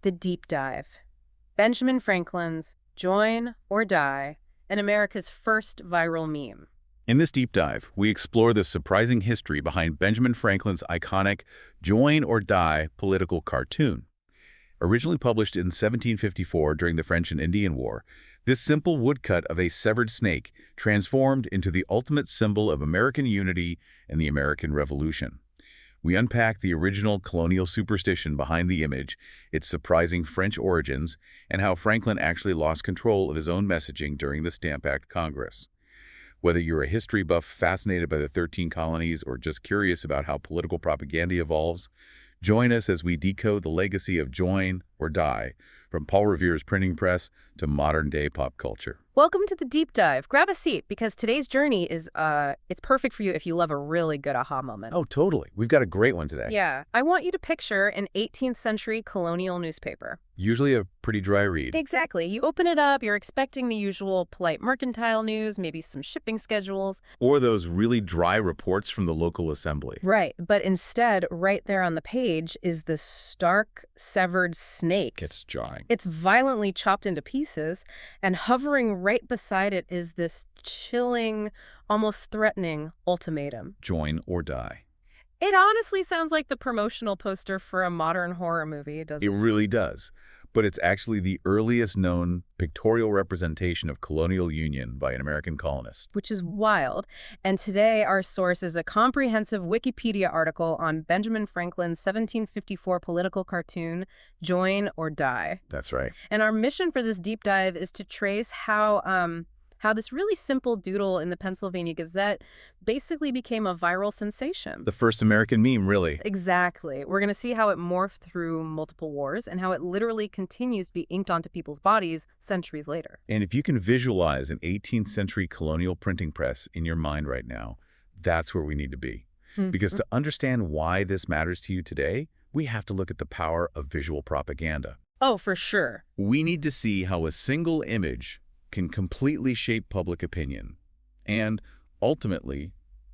The Deep Dive. Benjamin Franklin's Join or Die, and America's first viral meme. In this deep dive, we explore the surprising history behind Benjamin Franklin's iconic Join or Die political cartoon. Originally published in 1754 during the French and Indian War, this simple woodcut of a severed snake transformed into the ultimate symbol of American unity and the American Revolution. We unpack the original colonial superstition behind the image, its surprising French origins, and how Franklin actually lost control of his own messaging during the Stamp Act Congress. Whether you're a history buff fascinated by the 13 colonies or just curious about how political propaganda evolves, join us as we decode the legacy of Join or Die, from Paul Revere's printing press to modern-day pop culture. Welcome to the Deep Dive. Grab a seat because today's journey is, it's perfect for you if you love a really good aha moment. Oh, totally. We've got a great one today. Yeah. I want you to picture an 18th century colonial newspaper. Usually a pretty dry read. Exactly. You open it up, you're expecting the usual polite mercantile news, maybe some shipping schedules. Or those really dry reports from the local assembly. Right. But instead, right there on the page is this stark, severed snake. It's jarring. It's violently chopped into pieces, and hovering right beside it is this chilling, almost threatening ultimatum. Join or die. It honestly sounds like the promotional poster for a modern horror movie, doesn't It really does. But it's actually the earliest known pictorial representation of colonial union by an American colonist. Which is wild. And today our source is a comprehensive Wikipedia article on Benjamin Franklin's 1754 political cartoon, Join or Die. That's right. And our mission for this deep dive is to trace how this really simple doodle in the Pennsylvania Gazette basically became a viral sensation. The first American meme, really. Exactly. We're going to see how it morphed through multiple wars and how it literally continues to be inked onto people's bodies centuries later. And if you can visualize an 18th century colonial printing press in your mind right now, that's where we need to be. Because to understand why this matters to you today, we have to look at the power of visual propaganda. Oh, for sure. We need to see how a single image can completely shape public opinion and, ultimately,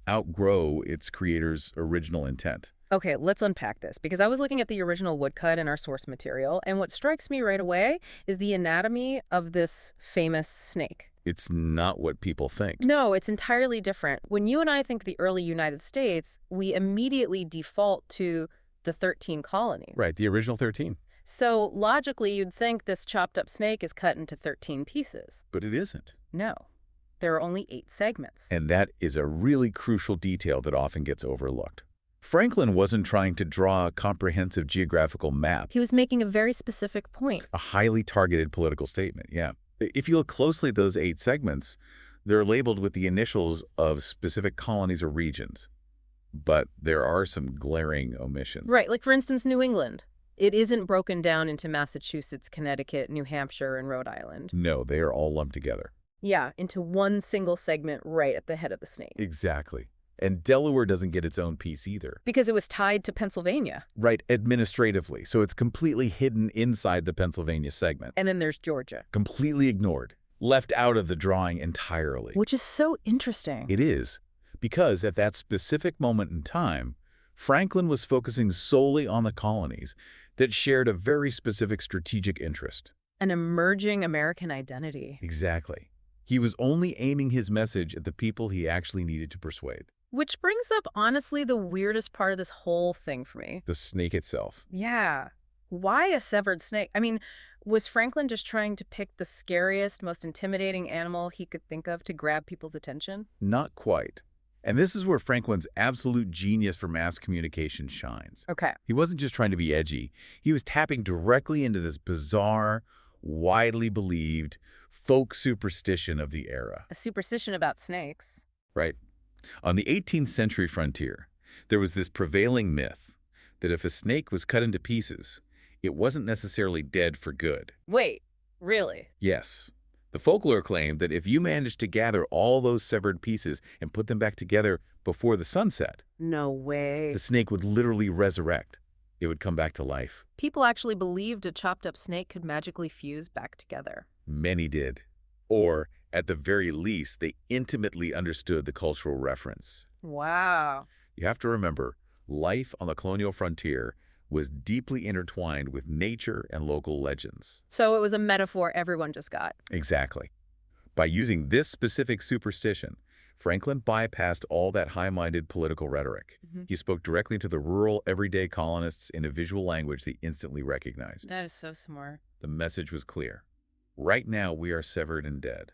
outgrow its creator's original intent. Okay, let's unpack this, because I was looking at the original woodcut in our source material, and what strikes me right away is the anatomy of this famous snake. It's not what people think. No, it's entirely different. When you and I think the early United States, we immediately default to the 13 colonies. Right, the original 13. So logically, you'd think this chopped up snake is cut into 13 pieces. But it isn't. No, there are only 8 segments. And that is a really crucial detail that often gets overlooked. Franklin wasn't trying to draw a comprehensive geographical map. He was making a very specific point. A highly targeted political statement, yeah. If you look closely at those 8 segments, they're labeled with the initials of specific colonies or regions. But there are some glaring omissions. Right, like for instance, New England. It isn't broken down into Massachusetts, Connecticut, New Hampshire, and Rhode Island. No, they are all lumped together. Yeah, into one single segment right at the head of the snake. Exactly. And Delaware doesn't get its own piece either. Because it was tied to Pennsylvania. Right, administratively. So it's completely hidden inside the Pennsylvania segment. And then there's Georgia. Completely ignored. Left out of the drawing entirely. Which is so interesting. It is. Because at that specific moment in time, Franklin was focusing solely on the colonies that shared a very specific strategic interest. An emerging American identity. Exactly. He was only aiming his message at the people he actually needed to persuade. Which brings up, honestly, the weirdest part of this whole thing for me. The snake itself. Yeah. Why a severed snake? I mean, was Franklin just trying to pick the scariest, most intimidating animal he could think of to grab people's attention? Not quite. And this is where Franklin's absolute genius for mass communication shines. Okay. He wasn't just trying to be edgy. He was tapping directly into this bizarre, widely believed folk superstition of the era. A superstition about snakes. Right. On the 18th century frontier, there was this prevailing myth that if a snake was cut into pieces, it wasn't necessarily dead for good. Wait, really? Yes. The folklore claimed that if you managed to gather all those severed pieces and put them back together before the sun set, No way. the snake would literally resurrect. It would come back to life. People actually believed a chopped up snake could magically fuse back together. Many did. Or, at the very least, they intimately understood the cultural reference. Wow. You have to remember, life on the colonial frontier was deeply intertwined with nature and local legends. So it was a metaphor everyone just got. Exactly. By using this specific superstition, Franklin bypassed all that high-minded political rhetoric. He spoke directly to the rural, everyday colonists in a visual language they instantly recognized. That is so smart. The message was clear. Right now, we are severed and dead.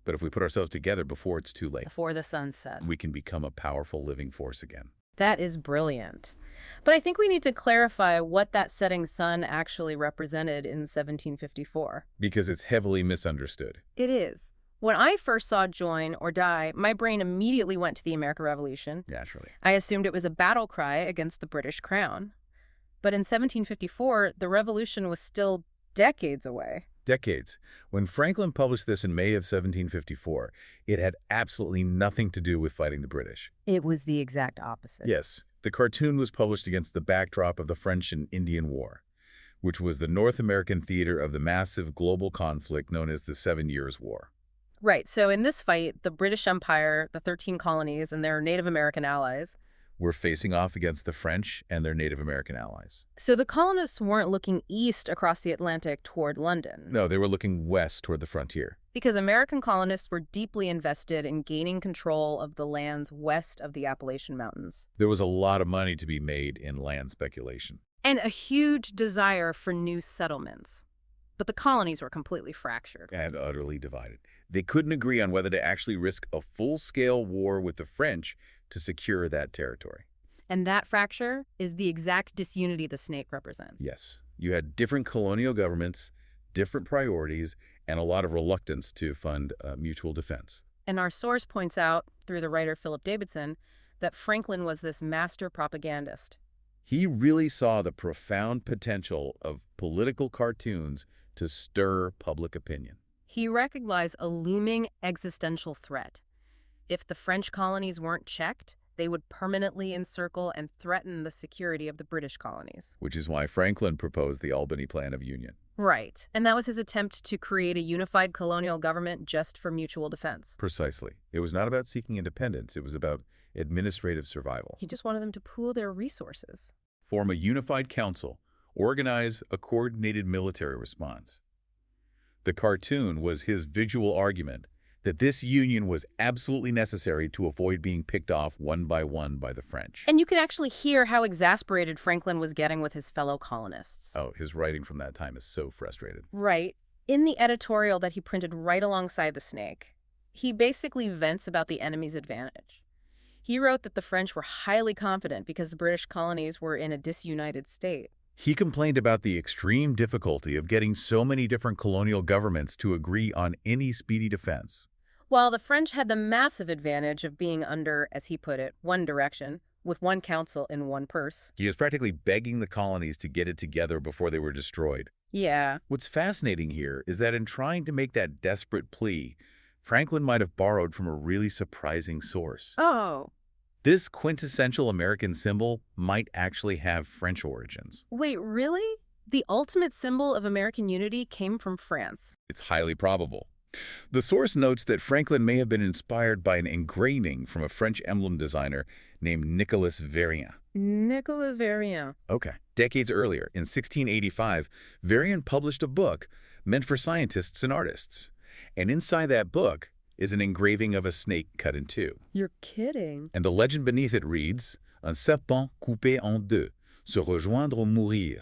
But if we put ourselves together before it's too late, Before the sun sets. we can become a powerful living force again. That is brilliant. But I think we need to clarify what that setting sun actually represented in 1754. Because it's heavily misunderstood. It is. When I first saw Join or Die, my brain immediately went to the American Revolution. Naturally. I assumed it was a battle cry against the British crown. But in 1754, the revolution was still decades away. Decades. When Franklin published this in May of 1754, it had absolutely nothing to do with fighting the British. It was the exact opposite. Yes, the cartoon was published against the backdrop of the French and Indian War, which was the North American theater of the massive global conflict known as the 7 Years' War. Right, so in this fight, the British Empire, the 13 colonies, and their Native American allies were facing off against the French and their Native American allies. So the colonists weren't looking east across the Atlantic toward London. No, they were looking west toward the frontier. Because American colonists were deeply invested in gaining control of the lands west of the Appalachian Mountains. There was a lot of money to be made in land speculation. And a huge desire for new settlements. But the colonies were completely fractured. And utterly divided. They couldn't agree on whether to actually risk a full-scale war with the French to secure that territory. And that fracture is the exact disunity the snake represents. Yes. You had different colonial governments, different priorities, and a lot of reluctance to fund mutual defense. And our source points out, through the writer Philip Davidson, that Franklin was this master propagandist. He really saw the profound potential of political cartoons to stir public opinion. He recognized a looming existential threat. If the French colonies weren't checked, they would permanently encircle and threaten the security of the British colonies. Which is why Franklin proposed the Albany Plan of Union. Right. And that was his attempt to create a unified colonial government just for mutual defense. Precisely. It was not about seeking independence. It was about administrative survival. He just wanted them to pool their resources. Form a unified council. Organize a coordinated military response. The cartoon was his visual argument that this union was absolutely necessary to avoid being picked off one by the French. And you can actually hear how exasperated Franklin was getting with his fellow colonists. Oh, his writing from that time is so frustrated. Right. In the editorial that he printed right alongside the snake, he basically vents about the enemy's advantage. He wrote that the French were highly confident because the British colonies were in a disunited state. He complained about the extreme difficulty of getting so many different colonial governments to agree on any speedy defense. While the French had the massive advantage of being under, as he put it, one direction, with one council in one purse. He was practically begging the colonies to get it together before they were destroyed. Yeah. What's fascinating here is that in trying to make that desperate plea, Franklin might have borrowed from a really surprising source. Oh. This quintessential American symbol might actually have French origins. Wait, really? The ultimate symbol of American unity came from France. It's highly probable. The source notes that Franklin may have been inspired by an engraving from a French emblem designer named Nicolas Varian. Nicolas Varian. Okay. Decades earlier, in 1685, Varian published a book meant for scientists and artists. And inside that book is an engraving of a snake cut in two. You're kidding. And the legend beneath it reads, Un serpent coupé en deux, se rejoindre ou mourir,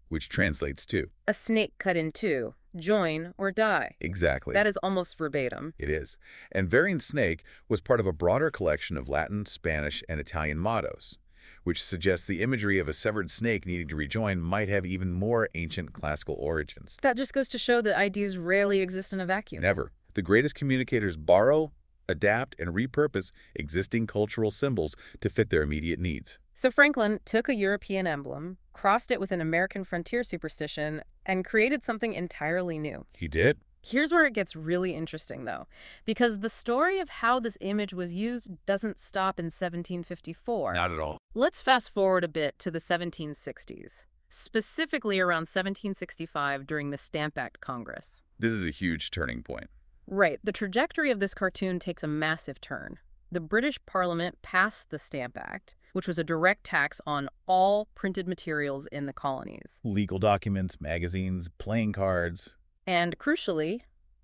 which translates to, a snake cut in two, join or die. Exactly. That is almost verbatim. It is. And Varian's snake was part of a broader collection of Latin, Spanish, and Italian mottos, which suggests the imagery of a severed snake needing to rejoin might have even more ancient classical origins. That just goes to show that ideas rarely exist in a vacuum. Never. The greatest communicators borrow, adapt, and repurpose existing cultural symbols to fit their immediate needs. So Franklin took a European emblem, crossed it with an American frontier superstition, and created something entirely new. He did? Here's where it gets really interesting, though, because the story of how this image was used doesn't stop in 1754. Not at all. Let's fast forward a bit to the 1760s, specifically around 1765 during the Stamp Act Congress. This is a huge turning point. Right. The trajectory of this cartoon takes a massive turn. The British Parliament passed the Stamp Act, which was a direct tax on all printed materials in the colonies. Legal documents, magazines, playing cards. And crucially,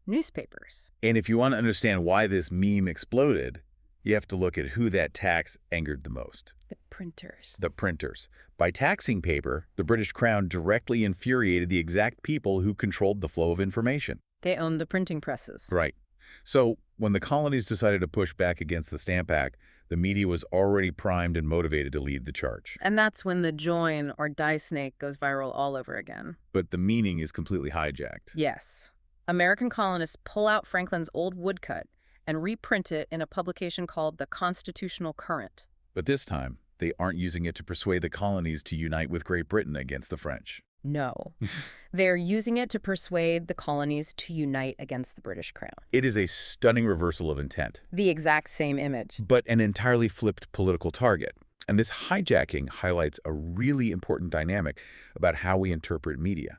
newspapers. And if you want to understand why this meme exploded, you have to look at who that tax angered the most. The printers. The printers. By taxing paper, the British Crown directly infuriated the exact people who controlled the flow of information. They owned the printing presses. Right. So when the colonies decided to push back against the Stamp Act, the media was already primed and motivated to lead the charge. And that's when the join or die snake goes viral all over again. But the meaning is completely hijacked. Yes. American colonists pull out Franklin's old woodcut and reprint it in a publication called the Constitutional Current. But this time, they aren't using it to persuade the colonies to unite with Great Britain against the French. No. They're using it to persuade the colonies to unite against the British Crown. It is a stunning reversal of intent, The exact same image. but an entirely flipped political target. And this hijacking highlights a really important dynamic about how we interpret media.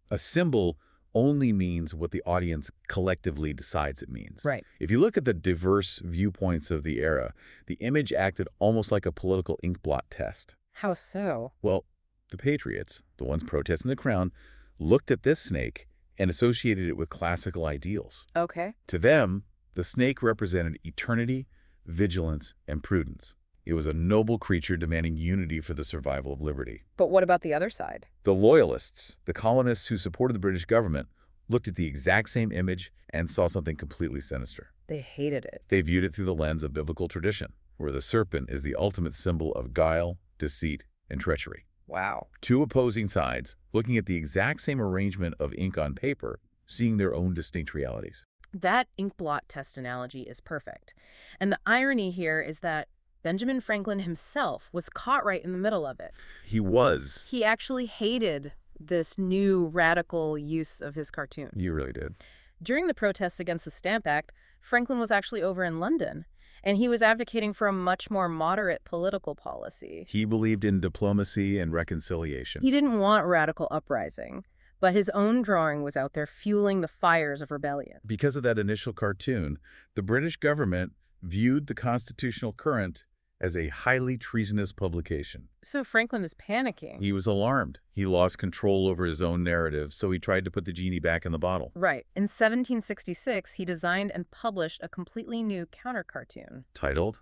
A symbol only means what the audience collectively decides it means. Right. If you look at the diverse viewpoints of the era, the image acted almost like a political inkblot test. How so? Well, the Patriots, the ones protesting the Crown, looked at this snake and associated it with classical ideals. Okay. To them, the snake represented eternity, vigilance, and prudence. It was a noble creature demanding unity for the survival of liberty. But what about the other side? The Loyalists, the colonists who supported the British government, looked at the exact same image and saw something completely sinister. They hated it. They viewed it through the lens of biblical tradition, where the serpent is the ultimate symbol of guile, deceit, and treachery. Wow. Two opposing sides, looking at the exact same arrangement of ink on paper, seeing their own distinct realities. That inkblot test analogy is perfect. And the irony here is that Benjamin Franklin himself was caught right in the middle of it. He was. He actually hated this new radical use of his cartoon. You really did. During the protests against the Stamp Act, Franklin was actually over in London, and he was advocating for a much more moderate political policy. He believed in diplomacy and reconciliation. He didn't want radical uprising, but his own drawing was out there fueling the fires of rebellion. Because of that initial cartoon, the British government viewed the Constitutional Current as a highly treasonous publication. So Franklin is panicking. He was alarmed. He lost control over his own narrative, so he tried to put the genie back in the bottle. Right. In 1766, he designed and published a completely new counter-cartoon. Titled,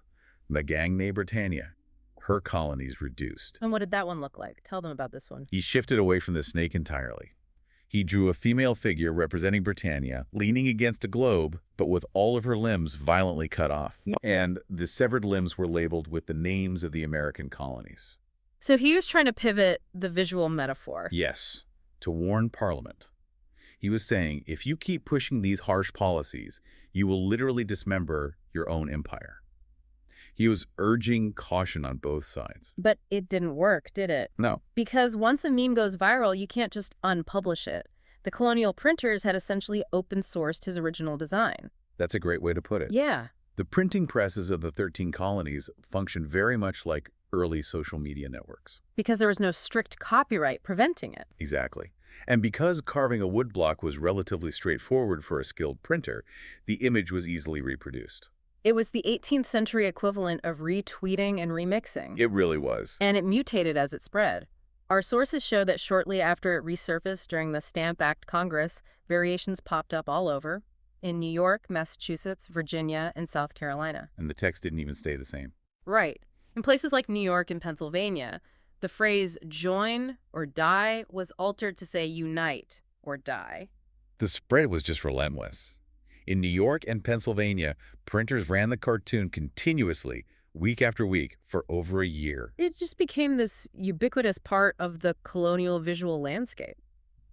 Magagne Britannia, Her Colonies Reduced. And what did that one look like? Tell them about this one. He shifted away from the snake entirely. He drew a female figure representing Britannia, leaning against a globe, but with all of her limbs violently cut off. And the severed limbs were labeled with the names of the American colonies. So he was trying to pivot the visual metaphor. Yes, to warn Parliament. He was saying, if you keep pushing these harsh policies, you will literally dismember your own empire. He was urging caution on both sides. But it didn't work, did it? No. Because once a meme goes viral, you can't just unpublish it. The colonial printers had essentially open-sourced his original design. That's a great way to put it. Yeah. The printing presses of the 13 colonies functioned very much like early social media networks. Because there was no strict copyright preventing it. Exactly. And because carving a woodblock was relatively straightforward for a skilled printer, the image was easily reproduced. It was the 18th century equivalent of retweeting and remixing. It really was. And it mutated as it spread. Our sources show that shortly after it resurfaced during the Stamp Act Congress, variations popped up all over, in New York, Massachusetts, Virginia, and South Carolina. And the text didn't even stay the same. Right. In places like New York and Pennsylvania, the phrase join or die was altered to say unite or die. The spread was just relentless. In New York and Pennsylvania, printers ran the cartoon continuously, week after week, for over a year. It just became this ubiquitous part of the colonial visual landscape.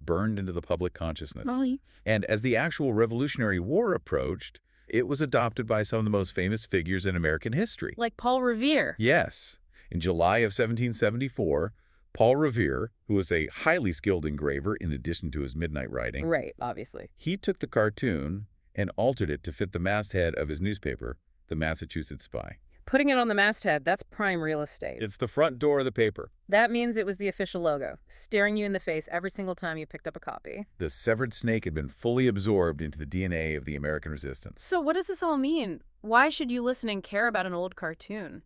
Burned into the public consciousness. Molly. And as the actual Revolutionary War approached, it was adopted by some of the most famous figures in American history. Like Paul Revere. Yes. In July of 1774, Paul Revere, who was a highly skilled engraver in addition to his midnight writing, Right, obviously. he took the cartoon and altered it to fit the masthead of his newspaper, the Massachusetts Spy. Putting it on the masthead, that's prime real estate. It's the front door of the paper. That means it was the official logo, staring you in the face every single time you picked up a copy. The severed snake had been fully absorbed into the DNA of the American resistance. So what does this all mean? Why should you listen and care about an old cartoon?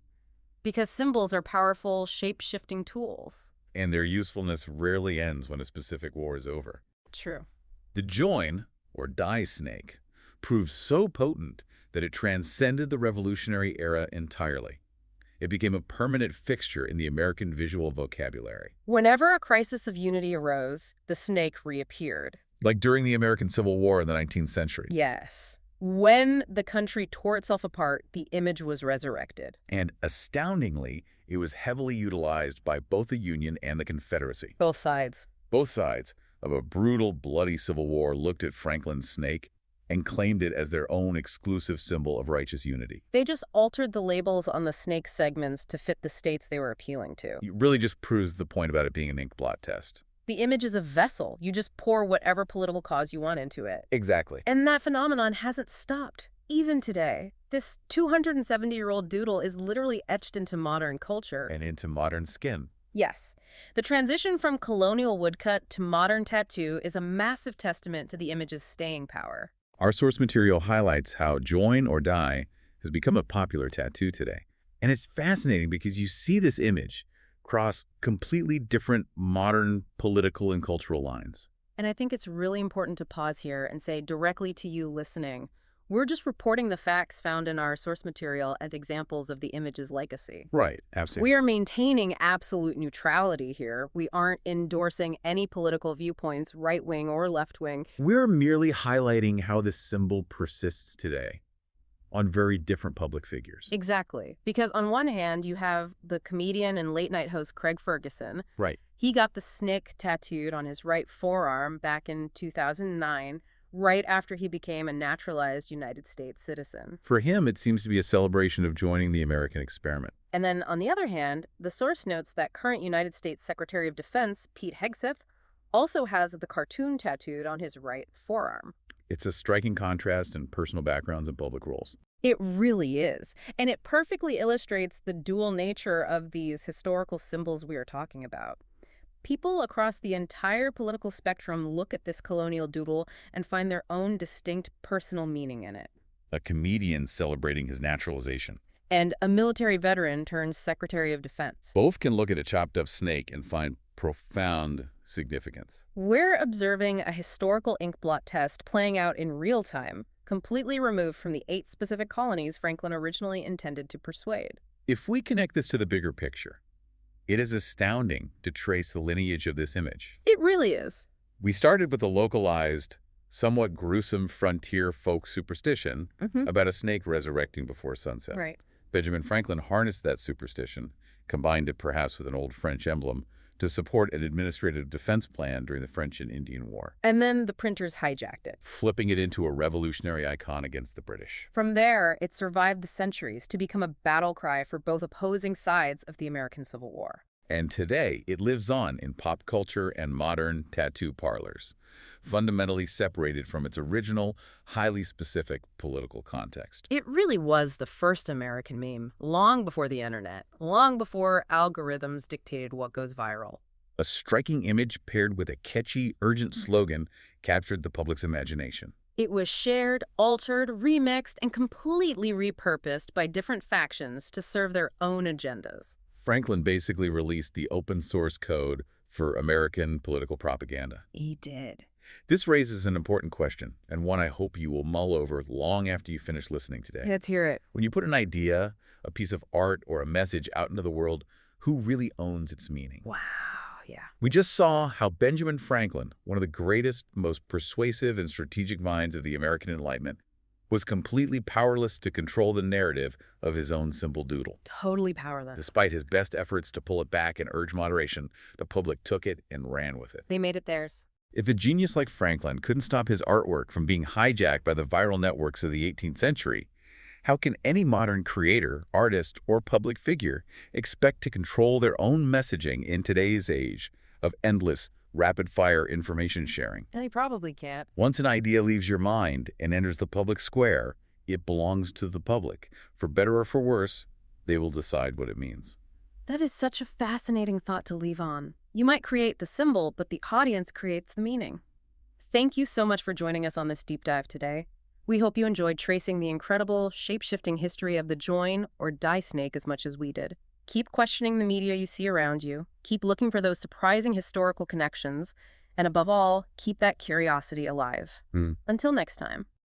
Because symbols are powerful, shape-shifting tools. And their usefulness rarely ends when a specific war is over. True. The join, or die snake, proved so potent that it transcended the Revolutionary era entirely. It became a permanent fixture in the American visual vocabulary. Whenever a crisis of unity arose, the snake reappeared. Like during the American Civil War in the 19th century. Yes. When the country tore itself apart, the image was resurrected. And astoundingly, it was heavily utilized by both the Union and the Confederacy. Both sides. Both sides of a brutal, bloody Civil War looked at Franklin's snake and claimed it as their own exclusive symbol of righteous unity. They just altered the labels on the snake segments to fit the states they were appealing to. It really just proves the point about it being an inkblot test. The image is a vessel. You just pour whatever political cause you want into it. Exactly. And that phenomenon hasn't stopped, even today. This 270-year-old doodle is literally etched into modern culture. And into modern skin. Yes. The transition from colonial woodcut to modern tattoo is a massive testament to the image's staying power. Our source material highlights how join or die has become a popular tattoo today. And it's fascinating because you see this image cross completely different modern political and cultural lines. And I think it's really important to pause here and say directly to you listening, we're just reporting the facts found in our source material as examples of the image's legacy. Right, absolutely. We are maintaining absolute neutrality here. We aren't endorsing any political viewpoints, right-wing or left-wing. We're merely highlighting how this symbol persists today on very different public figures. Exactly. Because on one hand, you have the comedian and late-night host Craig Ferguson. Right. He got the snake tattooed on his right forearm back in 2009, right after he became a naturalized United States citizen. For him, it seems to be a celebration of joining the American experiment. And then, on the other hand, the source notes that current United States Secretary of Defense Pete Hegseth also has the cartoon tattooed on his right forearm. It's a striking contrast in personal backgrounds and public roles. It really is. And it perfectly illustrates the dual nature of these historical symbols we are talking about. People across the entire political spectrum look at this colonial doodle and find their own distinct personal meaning in it. A comedian celebrating his naturalization. And a military veteran turns Secretary of Defense. Both can look at a chopped up snake and find profound significance. We're observing a historical inkblot test playing out in real time, completely removed from the 8 specific colonies Franklin originally intended to persuade. If we connect this to the bigger picture, it is astounding to trace the lineage of this image. It really is. We started with a localized, somewhat gruesome frontier folk superstition about a snake resurrecting before sunset. Right. Benjamin Franklin harnessed that superstition, combined it perhaps with an old French emblem, to support an administrative defense plan during the French and Indian War. And then the printers hijacked it, flipping it into a revolutionary icon against the British. From there, it survived the centuries to become a battle cry for both opposing sides of the American Civil War. And today, it lives on in pop culture and modern tattoo parlors, fundamentally separated from its original, highly specific political context. It really was the first American meme, long before the internet, long before algorithms dictated what goes viral. A striking image paired with a catchy, urgent slogan captured the public's imagination. It was shared, altered, remixed, and completely repurposed by different factions to serve their own agendas. Franklin basically released the open source code for American political propaganda. He did. This raises an important question, and one I hope you will mull over long after you finish listening today. Let's hear it. When you put an idea, a piece of art, or a message out into the world, who really owns its meaning? Wow, yeah. We just saw how Benjamin Franklin, one of the greatest, most persuasive and strategic minds of the American Enlightenment, was completely powerless to control the narrative of his own simple doodle. Totally powerless. Despite his best efforts to pull it back and urge moderation, the public took it and ran with it. They made it theirs. If a genius like Franklin couldn't stop his artwork from being hijacked by the viral networks of the 18th century, how can any modern creator, artist, or public figure expect to control their own messaging in today's age of endless, rapid-fire information sharing? They probably can't. Once an idea leaves your mind and enters the public square, it belongs to the public. For better or for worse, they will decide what it means. That is such a fascinating thought to leave on. You might create the symbol, but the audience creates the meaning. Thank you so much for joining us on this deep dive today. We hope you enjoyed tracing the incredible, shape-shifting history of the join or die snake as much as we did. Keep questioning the media you see around you, keep looking for those surprising historical connections, and above all, keep that curiosity alive. Until next time.